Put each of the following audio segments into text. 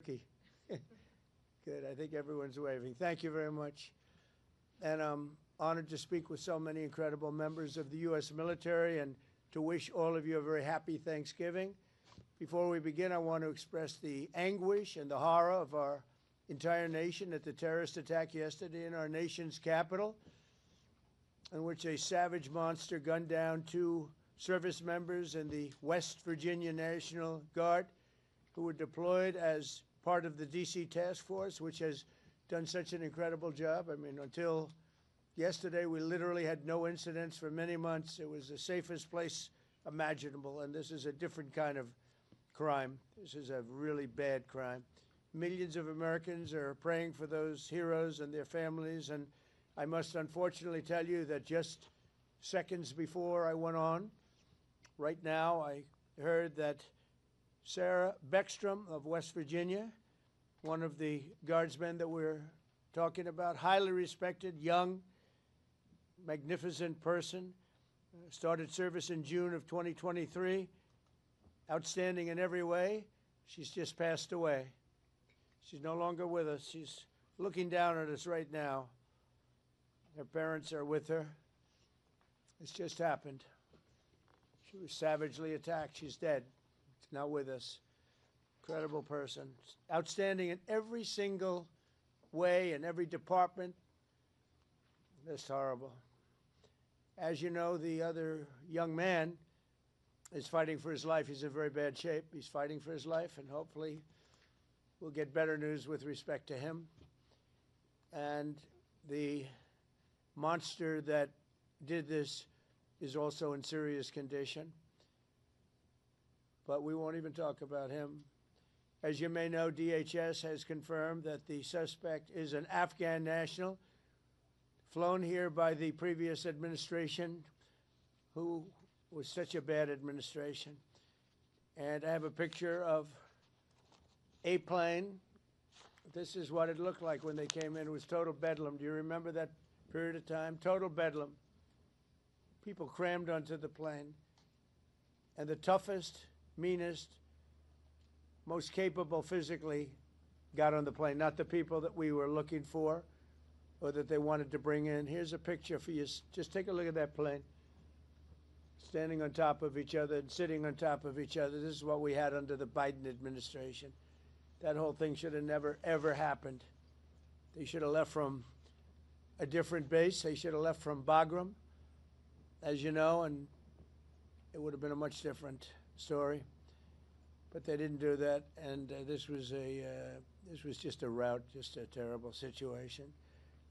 cookie. Good. I think everyone's waving. Thank you very much. And I'm honored to speak with so many incredible members of the U.S. military and to wish all of you a very happy Thanksgiving. Before we begin, I want to express the anguish and the horror of our entire nation at the terrorist attack yesterday in our nation's capital, in which a savage monster gunned down 2 service members in the West Virginia National Guard who were deployed as part of the D.C. task force, which has done such an incredible job. I mean, until yesterday, we literally had no incidents for many months. It was the safest place imaginable, and this is a different kind of crime. This is a really bad crime. Millions of Americans are praying for those heroes and their families, and I must unfortunately tell you that just seconds before I went on, right now, I heard that Sarah Beckstrom of West Virginia, one of the guardsmen that we're talking about, highly respected, young, magnificent person, started service in June of 2023, outstanding in every way. She's just passed away. She's no longer with us. She's looking down at us right now. Her parents are with her. It's just happened. She was savagely attacked. She's dead. She's not with us. Incredible person. Outstanding in every single way, in every department. That's horrible. As you know, the other young man is fighting for his life. He's in very bad shape. He's fighting for his life, and hopefully we'll get better news with respect to him. And the monster that did this is also in serious condition. But we won't even talk about him. As you may know, DHS has confirmed that the suspect is an Afghan national flown here by the previous administration, who was such a bad administration. And I have a picture of a plane. This is what it looked like when they came in. It was total bedlam. Do you remember that period of time? Total bedlam. People crammed onto the plane. And the toughest, meanest, most capable physically got on the plane, not the people that we were looking for or that they wanted to bring in. Here's a picture for you. Just take a look at that plane. Standing on top of each other and sitting on top of each other. This is what we had under the Biden administration. That whole thing should have never, ever happened. They should have left from a different base. They should have left from Bagram, as you know, and it would have been a much different story. But they didn't do that, and this was just a rout, just a terrible situation.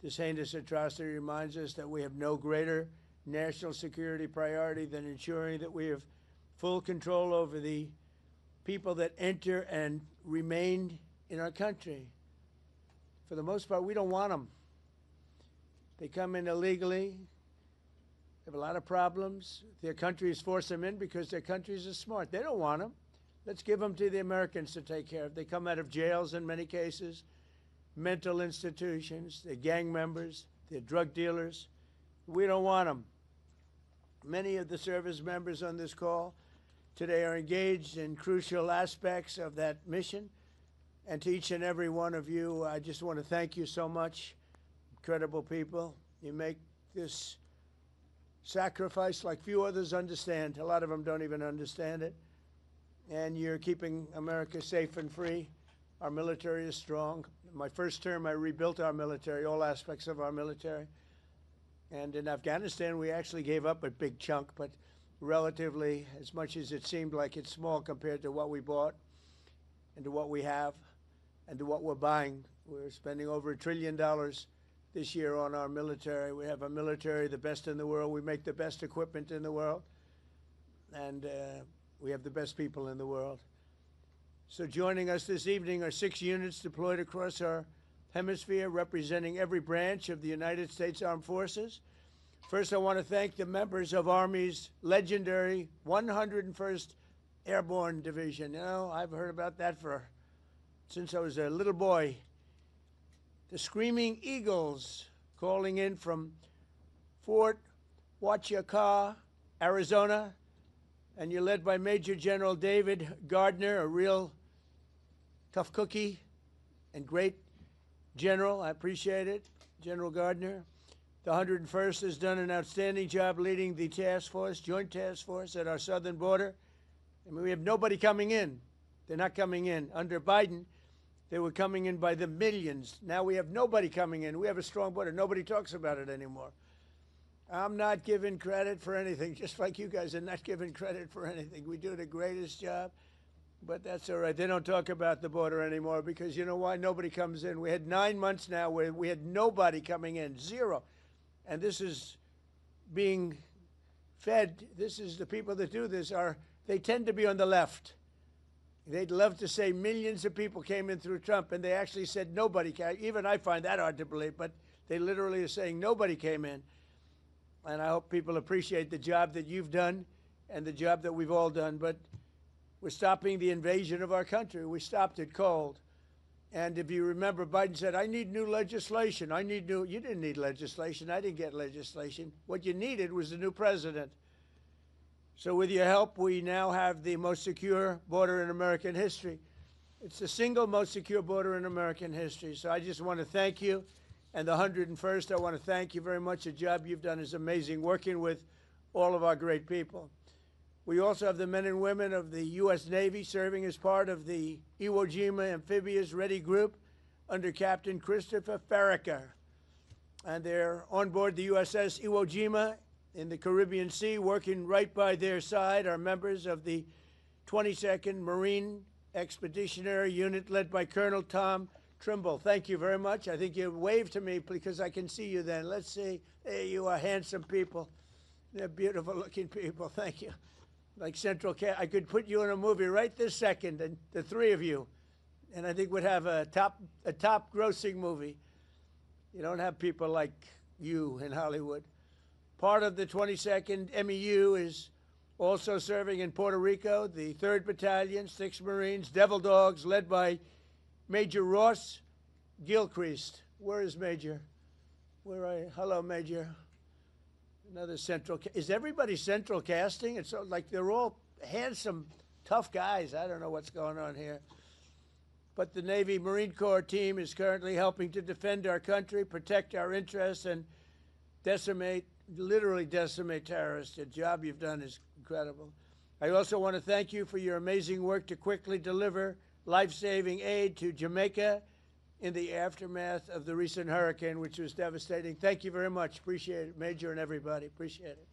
This heinous atrocity reminds us that we have no greater national security priority than ensuring that we have full control over the people that enter and remain in our country. For the most part, we don't want them. They come in illegally. They have a lot of problems. Their countries force them in because their countries are smart. They don't want them. Let's give them to the Americans to take care of. They come out of jails in many cases, mental institutions, they're gang members, they're drug dealers. We don't want them. Many of the service members on this call today are engaged in crucial aspects of that mission. And to each and every one of you, I just want to thank you so much. Incredible people. You make this sacrifice like few others understand. A lot of them don't even understand it. And you're keeping America safe and free. Our military is strong. My first term, I rebuilt our military, all aspects of our military. And in Afghanistan, we actually gave up a big chunk, but relatively, as much as it seemed like it's small compared to what we bought and to what we have and to what we're buying. We're spending over $1 trillion this year on our military. We have a military, the best in the world. We make the best equipment in the world. And we have the best people in the world. So joining us this evening are 6 units deployed across our hemisphere, representing every branch of the United States Armed Forces. First, I want to thank the members of Army's legendary 101st Airborne Division. You know, I've heard about that since I was a little boy. The Screaming Eagles, calling in from Fort Huachuca, Arizona, and you're led by Major General David Gardner, a real tough cookie. and great general. I appreciate it, General Gardner. The 101st has done an outstanding job leading the task force, joint task force at our southern border. I mean, we have nobody coming in. They're not coming in. Under Biden, they were coming in by the millions. Now we have nobody coming in. We have a strong border. Nobody talks about it anymore. I'm not giving credit for anything, just like you guys are not giving credit for anything. We do the greatest job, but that's all right. They don't talk about the border anymore because you know why? Nobody comes in. We had 9 months now where we had nobody coming in, zero. And this is being fed. This is the people that do this they tend to be on the left. They'd love to say millions of people came in through Trump, and they actually said nobody came. Even I find that hard to believe, but they literally are saying nobody came in. And I hope people appreciate the job that you've done and the job that we've all done. But we're stopping the invasion of our country. We stopped it cold. And if you remember, Biden said, I need new legislation. You didn't need legislation. I didn't get legislation. What you needed was a new president. So with your help, we now have the most secure border in American history. It's the single most secure border in American history. So I just want to thank you. And the 101st, I want to thank you very much. The job you've done is amazing, working with all of our great people. We also have the men and women of the U.S. Navy serving as part of the Iwo Jima Amphibious Ready Group under Captain Christopher Farraker. And they're on board the USS Iwo Jima in the Caribbean Sea. Working right by their side are members of the 22nd Marine Expeditionary Unit led by Colonel Tom Trimble. Thank you very much. I think you waved to me because I can see you then. Let's see. There you are, handsome people. They're beautiful-looking people. Thank you. Like Central Cast, I could put you in a movie right this second, and the three of you, and I think we'd have a top grossing movie. You don't have people like you in Hollywood. Part of the 22nd MEU is also serving in Puerto Rico, the 3rd Battalion, 6th Marines, Devil Dogs, led by Major Ross Gilchrist. Where is Major? Where are you? Hello, Major. Another central. Is everybody central casting? It's like they're all handsome, tough guys. I don't know what's going on here. But the Navy Marine Corps team is currently helping to defend our country, protect our interests, and literally decimate terrorists. The job you've done is incredible. I also want to thank you for your amazing work to quickly deliver life-saving aid to Jamaica in the aftermath of the recent hurricane, which was devastating. Thank you very much. Appreciate it, Major and everybody. Appreciate it.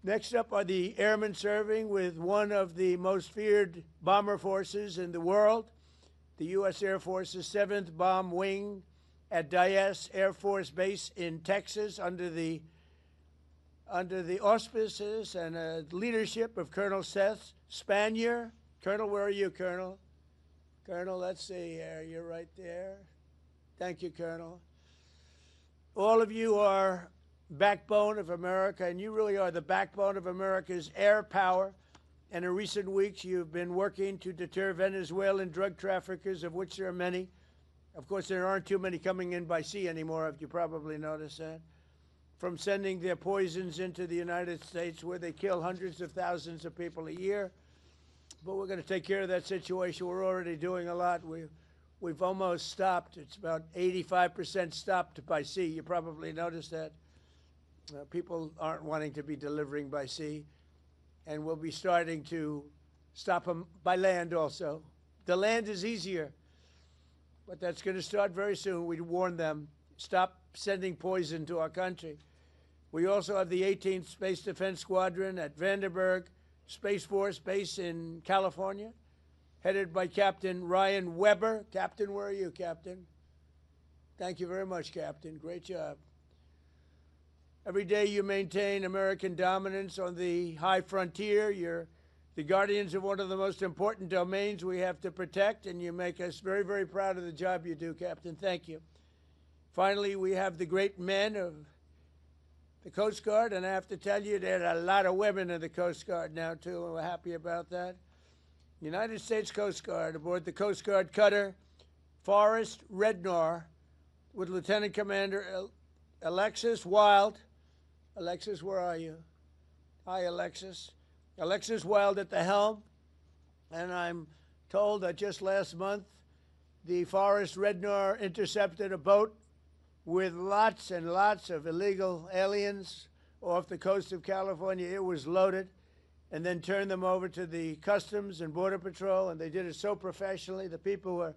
Next up are the airmen serving with one of the most feared bomber forces in the world, the U.S. Air Force's 7th Bomb Wing at Dyess Air Force Base in Texas under the auspices and leadership of Colonel Seth Spanier. Colonel, where are you, Colonel? Colonel, let's see here. You're right there. Thank you, Colonel. All of you are backbone of America, and you really are the backbone of America's air power. And in recent weeks, you've been working to deter Venezuelan drug traffickers, of which there are many. Of course, there aren't too many coming in by sea anymore, if you probably noticed that. From sending their poisons into the United States, where they kill hundreds of thousands of people a year. But we're going to take care of that situation. We're already doing a lot. We've almost stopped. It's about 85% stopped by sea. You probably noticed that. People aren't wanting to be delivering by sea. And we'll be starting to stop them by land also. The land is easier. But that's going to start very soon. We warn them, stop sending poison to our country. We also have the 18th Space Defense Squadron at Vandenberg Space Force Base in California, headed by Captain Ryan Weber. Captain, where are you, Captain? Thank you very much, Captain. Great job. Every day you maintain American dominance on the high frontier. You're the guardians of one of the most important domains we have to protect, and you make us very, very proud of the job you do, Captain. Thank you. Finally, we have the great men of the Coast Guard, and I have to tell you, there are a lot of women in the Coast Guard now, too, and we're happy about that. United States Coast Guard aboard the Coast Guard cutter Forrest Rednar with Lieutenant Commander Alexis Wild. Alexis, where are you? Hi, Alexis. Alexis Wild at the helm, and I'm told that just last month the Forest Rednor intercepted a boat with lots and lots of illegal aliens off the coast of California. It was loaded, and then turned them over to the Customs and Border Patrol, and they did it so professionally. The people were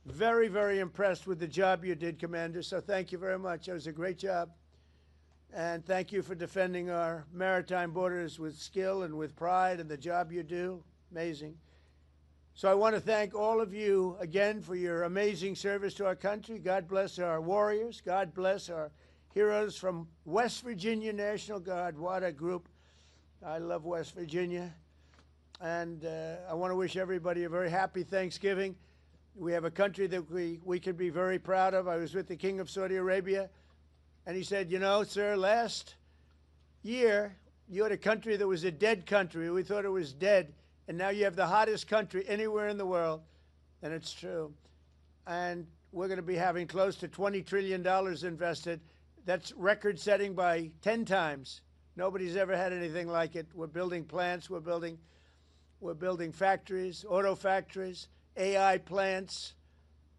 very, very impressed with the job you did, Commander, so thank you very much. It was a great job. And thank you for defending our maritime borders with skill and with pride, and the job you do, amazing. So I want to thank all of you again for your amazing service to our country. God bless our warriors. God bless our heroes from West Virginia National Guard. What a group. I love West Virginia. And I want to wish everybody a very happy Thanksgiving. We have a country that we can be very proud of. I was with the King of Saudi Arabia, and he said, you know, sir, last year you had a country that was a dead country. We thought it was dead. And now you have the hottest country anywhere in the world, and it's true. And we're going to be having close to $20 trillion invested. That's record-setting by 10 times. Nobody's ever had anything like it. We're building plants. We're building factories, auto factories, AI plants,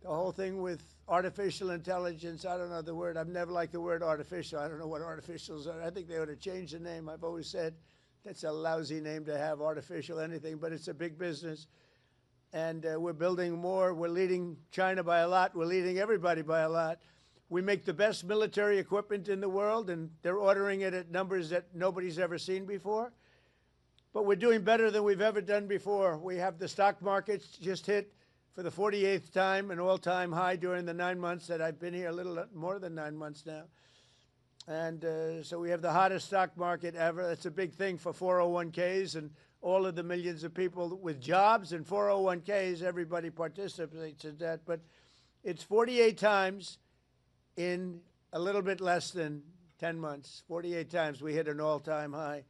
the whole thing with artificial intelligence. I don't know the word. I've never liked the word artificial. I don't know what artificials are. I think they ought to change the name. I've always said that's a lousy name to have, artificial anything, but it's a big business. And we're building more. We're leading China by a lot. We're leading everybody by a lot. We make the best military equipment in the world, and they're ordering it at numbers that nobody's ever seen before. But we're doing better than we've ever done before. We have the stock markets just hit, for the 48th time, an all-time high during the 9 months that I've been here, a little more than 9 months now. And so we have the hottest stock market ever. That's a big thing for 401ks and all of the millions of people with jobs and 401ks. Everybody participates in that. But it's 48 times in a little bit less than 10 months. 48 times we hit an all-time high.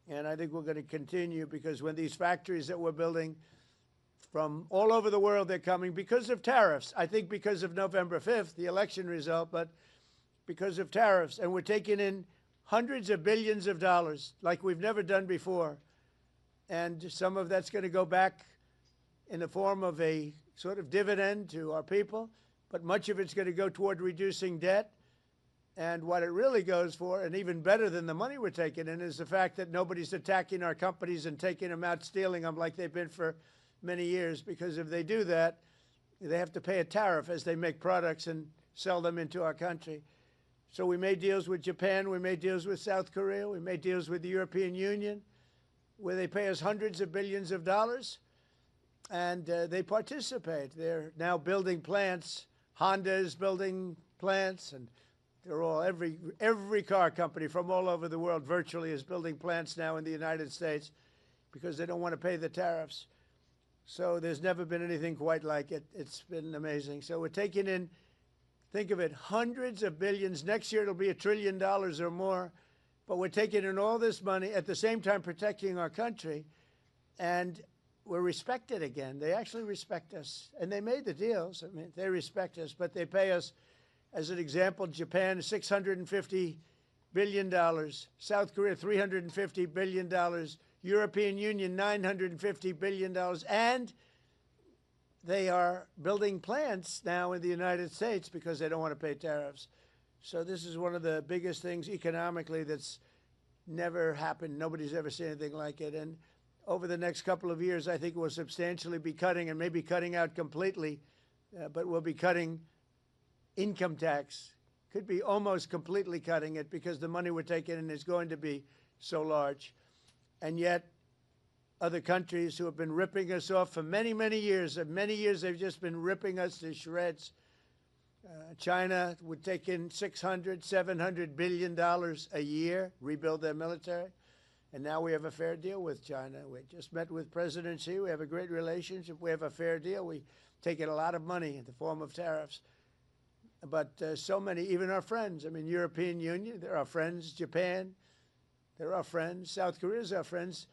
And I think we're going to continue, because when these factories that we're building from all over the world, they're coming because of tariffs. I think because of November 5th, the election result, but because of tariffs. And we're taking in hundreds of billions of dollars like we've never done before. And some of that's going to go back in the form of a sort of dividend to our people, but much of it's going to go toward reducing debt. And what it really goes for, and even better than the money we're taking in, is the fact that nobody's attacking our companies and taking them out, stealing them like they've been for many years. Because if they do that, they have to pay a tariff as they make products and sell them into our country. So we made deals with Japan, we made deals with South Korea, we made deals with the European Union, where they pay us hundreds of billions of dollars, and they participate. They're now building plants. Honda is building plants, and they're all, every car company from all over the world virtually is building plants now in the United States because they don't want to pay the tariffs. So there's never been anything quite like it. It's been amazing. So we're taking in, think of it, hundreds of billions. Next year it'll be $1 trillion or more. But we're taking in all this money, at the same time protecting our country, and we're respected again. They actually respect us. And they made the deals. I mean, they respect us, but they pay us, as an example, Japan, $650 billion, South Korea, $350 billion, European Union, $950 billion, and they are building plants now in the United States because they don't want to pay tariffs. So this is one of the biggest things economically that's never happened. Nobody's ever seen anything like it. And over the next couple of years, I think we'll substantially be cutting, and maybe cutting out completely, but we'll be cutting income tax. Could be almost completely cutting it because the money we're taking in is going to be so large. And yet, other countries who have been ripping us off for many, many years, they've just been ripping us to shreds. China would take in $600, $700 billion a year, rebuild their military. And now we have a fair deal with China. We just met with President Xi. We have a great relationship. We have a fair deal. We take in a lot of money in the form of tariffs. But so many, even our friends, I mean, European Union, they're our friends. Japan, they're our friends. South Korea is our friends.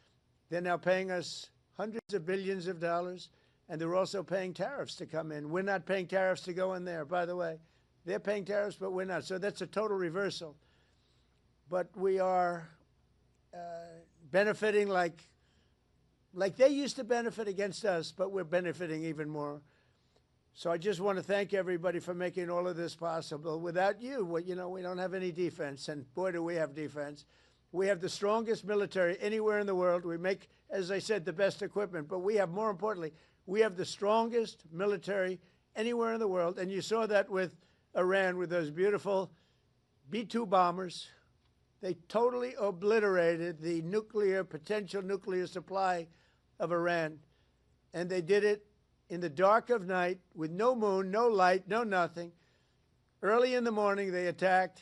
They're now paying us hundreds of billions of dollars, and they're also paying tariffs to come in. We're not paying tariffs to go in there, by the way. They're paying tariffs, but we're not. So that's a total reversal. But we are benefiting like they used to benefit against us, but we're benefiting even more. So I just want to thank everybody for making all of this possible. Without you, well, you know, we don't have any defense, and boy, do we have defense. We have the strongest military anywhere in the world. We make, as I said, the best equipment, but we have, more importantly, we have the strongest military anywhere in the world, and you saw that with Iran, with those beautiful B-2 bombers. They totally obliterated the potential nuclear supply of Iran, and they did it in the dark of night with no moon, no light, no nothing. Early in the morning, they attacked.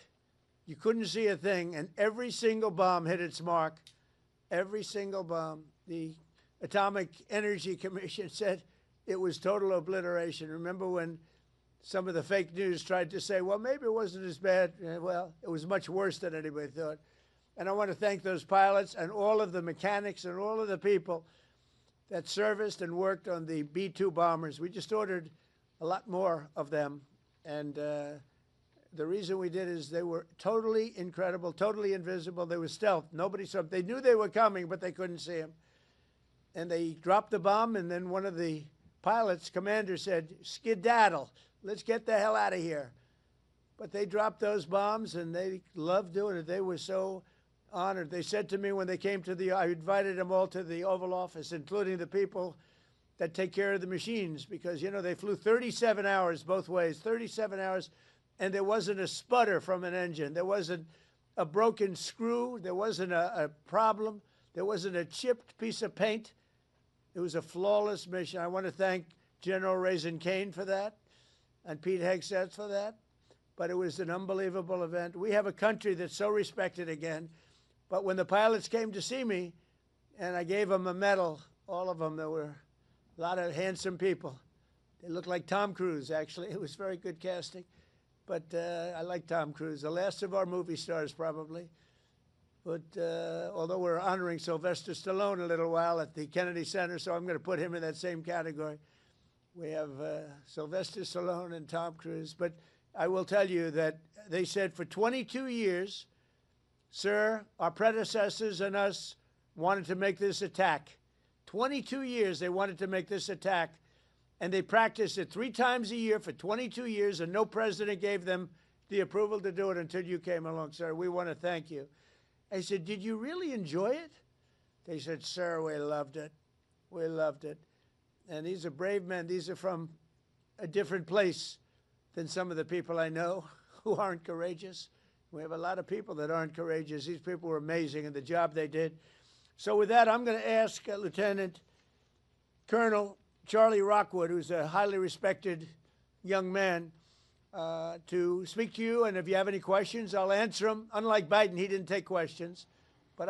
You couldn't see a thing, and every single bomb hit its mark. Every single bomb. The Atomic Energy Commission said it was total obliteration. Remember when some of the fake news tried to say, well, maybe it wasn't as bad. Well, it was much worse than anybody thought. And I want to thank those pilots and all of the mechanics and all of the people that serviced and worked on the B-2 bombers. We just ordered a lot more of them. And the reason we did is they were totally incredible, totally invisible. They were stealth. Nobody saw them. They knew they were coming, but they couldn't see them. And they dropped the bomb, and then one of the pilots, commander, said, skedaddle. Let's get the hell out of here. But they dropped those bombs, and they loved doing it. They were so honored. They said to me when they came to I invited them all to the Oval Office, including the people that take care of the machines, because, you know, they flew 37 hours both ways, 37 hours, and there wasn't a sputter from an engine. There wasn't a broken screw. There wasn't a problem. There wasn't a chipped piece of paint. It was a flawless mission. I want to thank General Raisin Kane for that and Pete Hegseth for that. But it was an unbelievable event. We have a country that's so respected again. But when the pilots came to see me, and I gave them a medal, all of them, there were a lot of handsome people. They looked like Tom Cruise, actually. It was very good casting. But I like Tom Cruise, the last of our movie stars, probably. But although we're honoring Sylvester Stallone a little while at the Kennedy Center, so I'm going to put him in that same category. We have Sylvester Stallone and Tom Cruise. But I will tell you that they said for 22 years, sir, our predecessors and us wanted to make this attack. 22 years they wanted to make this attack, and they practiced it 3 times a year for 22 years, and no president gave them the approval to do it until you came along, sir. We want to thank you. I said, did you really enjoy it? They said, sir, we loved it. We loved it. And these are brave men. These are from a different place than some of the people I know who aren't courageous. We have a lot of people that aren't courageous. These people were amazing in the job they did. So with that, I'm going to ask Lieutenant Colonel Charlie Rockwood, who's a highly respected young man, to speak to you. And if you have any questions, I'll answer them. Unlike Biden, he didn't take questions.